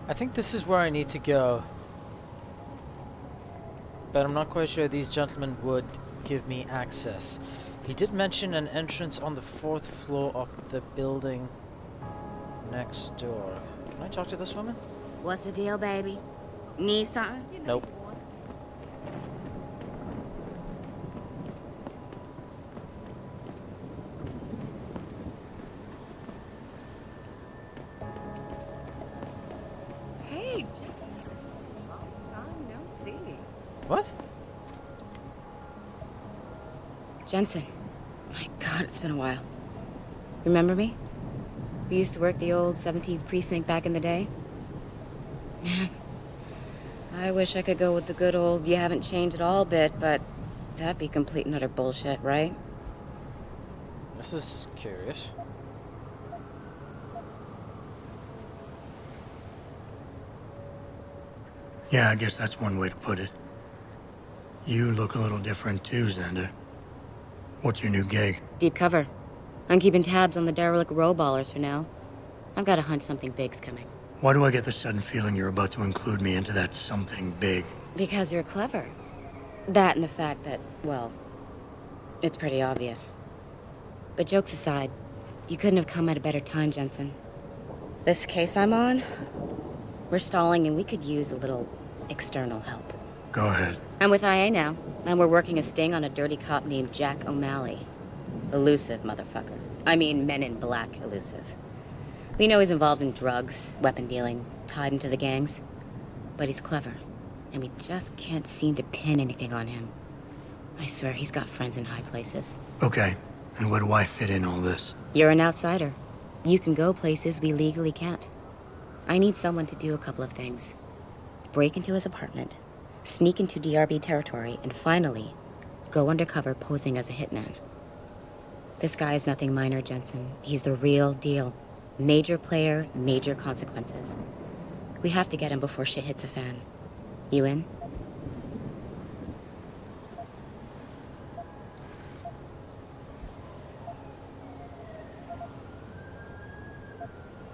I think this is where I need to go. But I'm not quite sure these gentlemen would give me access. He did mention an entrance on the 4th floor of the building next door. Can I talk to this woman? What's the deal, baby? Need something? Nope. Hey, Jesse. Long time no see. What? Jensen. My God, it's been a while. Remember me? We used to work the old 17th precinct back in the day. Man, I wish I could go with the good old you haven't changed at all bit, but that'd be complete and utter bullshit, right? This is curious. Yeah, I guess that's one way to put it. You look a little different too, Xander. What's your new gig? Deep cover. I'm keeping tabs on the derelict row ballers for now. I've got a hunch something big's coming. Why do I get the sudden feeling you're about to include me into that something big? Because you're clever. That and the fact that, well, it's pretty obvious. But jokes aside, you couldn't have come at a better time, Jensen. This case I'm on, we're stalling and we could use a little external help. Go ahead. I'm with IA now, and we're working a sting on a dirty cop named Jack O'Malley. Elusive motherfucker. I mean, Men in Black elusive. We know he's involved in drugs, weapon dealing, tied into the gangs. But he's clever, and we just can't seem to pin anything on him. I swear he's got friends in high places. Okay, and where do I fit in all this? You're an outsider. You can go places we legally can't. I need someone to do a couple of things. Break into his apartment, sneak into DRB territory, and finally, go undercover posing as a hitman. This guy is nothing minor, Jensen. He's the real deal. Major player, major consequences. We have to get him before shit hits the fan. You in?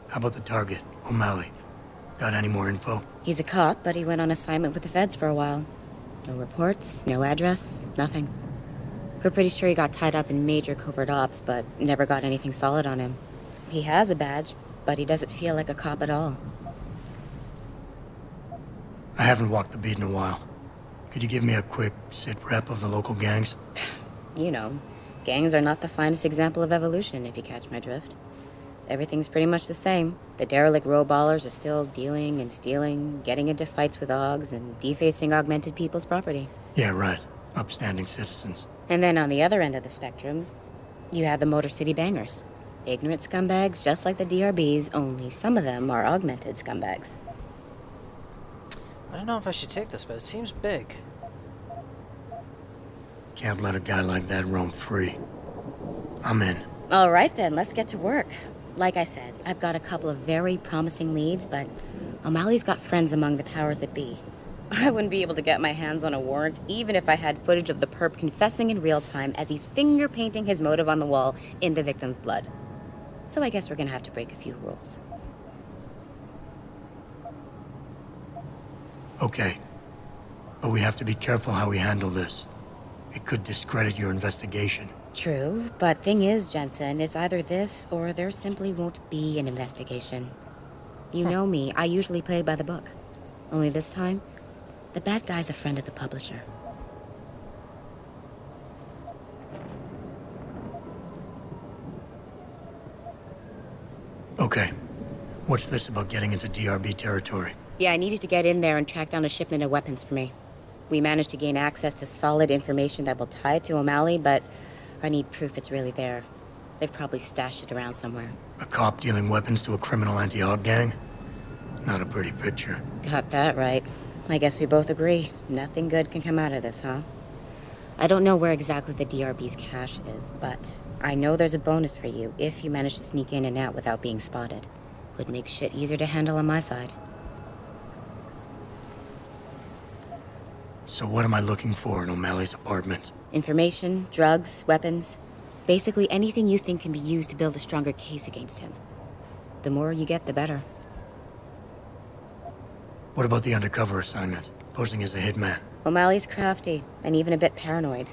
How about the target, O'Malley? Got any more info? He's a cop, but he went on assignment with the feds for a while. No reports, no address, nothing. We're pretty sure he got tied up in major covert ops, but never got anything solid on him. He has a badge, but he doesn't feel like a cop at all. I haven't walked the beat in a while. Could you give me a quick sit rep of the local gangs? You know, gangs are not the finest example of evolution, if you catch my drift. Everything's pretty much the same. The derelict row ballers are still dealing and stealing, getting into fights with OGs, and defacing augmented people's property. Yeah, right. Upstanding citizens. And then on the other end of the spectrum, you have the Motor City Bangers. Ignorant scumbags just like the DRBs, only some of them are augmented scumbags. I don't know if I should take this, but it seems big. Can't let a guy like that roam free. I'm in. All right then, let's get to work. Like I said, I've got a couple of very promising leads, but O'Malley's got friends among the powers that be. I wouldn't be able to get my hands on a warrant, even if I had footage of the perp confessing in real time as he's finger painting his motive on the wall in the victim's blood. So I guess we're gonna have to break a few rules. Okay. But we have to be careful how we handle this. It could discredit your investigation. True, but thing is, Jensen, it's either this or there simply won't be an investigation. You know me, I usually play by the book. Only this time, the bad guy's a friend of the publisher. Okay. What's this about getting into DRB territory? Yeah, I needed to get in there and track down a shipment of weapons for me. We managed to gain access to solid information that will tie it to O'Malley, but I need proof it's really there. They've probably stashed it around somewhere. A cop dealing weapons to a criminal anti-AUG gang? Not a pretty picture. Got that right. I guess we both agree. Nothing good can come out of this, huh? I don't know where exactly the DRB's cache is, but I know there's a bonus for you if you manage to sneak in and out without being spotted. Would make shit easier to handle on my side. So what am I looking for in O'Malley's apartment? Information, drugs, weapons. Basically anything you think can be used to build a stronger case against him. The more you get, the better. What about the undercover assignment? Posing as a hitman? O'Malley's crafty, and even a bit paranoid.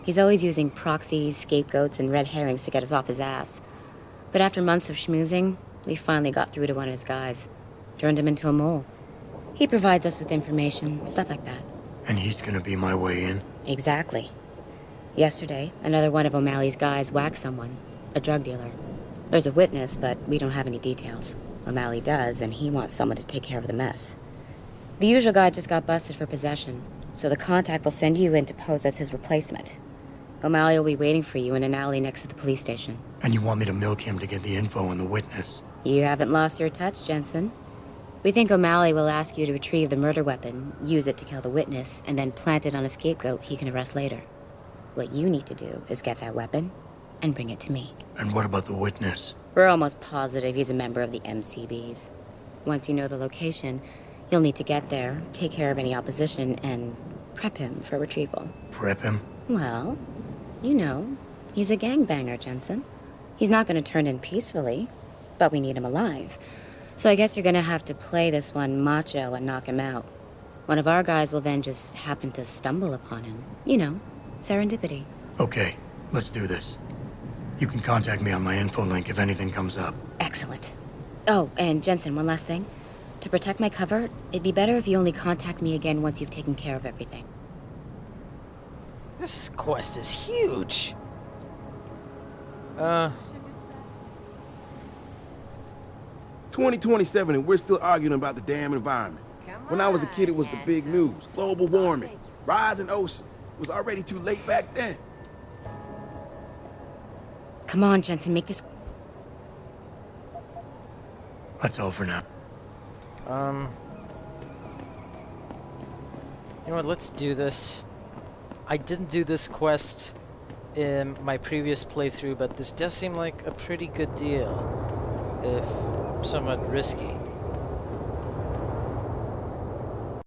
He's always using proxies, scapegoats, and red herrings to get us off his ass. But after months of schmoozing, we finally got through to one of his guys. Turned him into a mole. He provides us with information, stuff like that. And he's gonna be my way in? Exactly. Yesterday, another one of O'Malley's guys whacked someone, a drug dealer. There's a witness, but we don't have any details. O'Malley does, and he wants someone to take care of the mess. The usual guy just got busted for possession, so the contact will send you in to pose as his replacement. O'Malley will be waiting for you in an alley next to the police station. And you want me to milk him to get the info on the witness? You haven't lost your touch, Jensen. We think O'Malley will ask you to retrieve the murder weapon, use it to kill the witness, and then plant it on a scapegoat he can arrest later. What you need to do is get that weapon and bring it to me. And what about the witness? We're almost positive he's a member of the MCBs. Once you know the location, you'll need to get there, take care of any opposition, and prep him for retrieval. Prep him? Well, you know, he's a gangbanger, Jensen. He's not going to turn in peacefully, but we need him alive. So I guess you're going to have to play this one macho and knock him out. One of our guys will then just happen to stumble upon him. You know, serendipity. Okay, let's do this. You can contact me on my info link if anything comes up. Excellent. Oh, and Jensen, one last thing. To protect my cover, it'd be better if you only contact me again once you've taken care of everything. This quest is huge. 2027 and we're still arguing about the damn environment. When I was a kid, it was the big news. Global warming, rising oceans. It was already too late back then. Come on, Jensen, make this... That's all for now. You know what, let's do this. I didn't do this quest in my previous playthrough, but this does seem like a pretty good deal, if somewhat risky.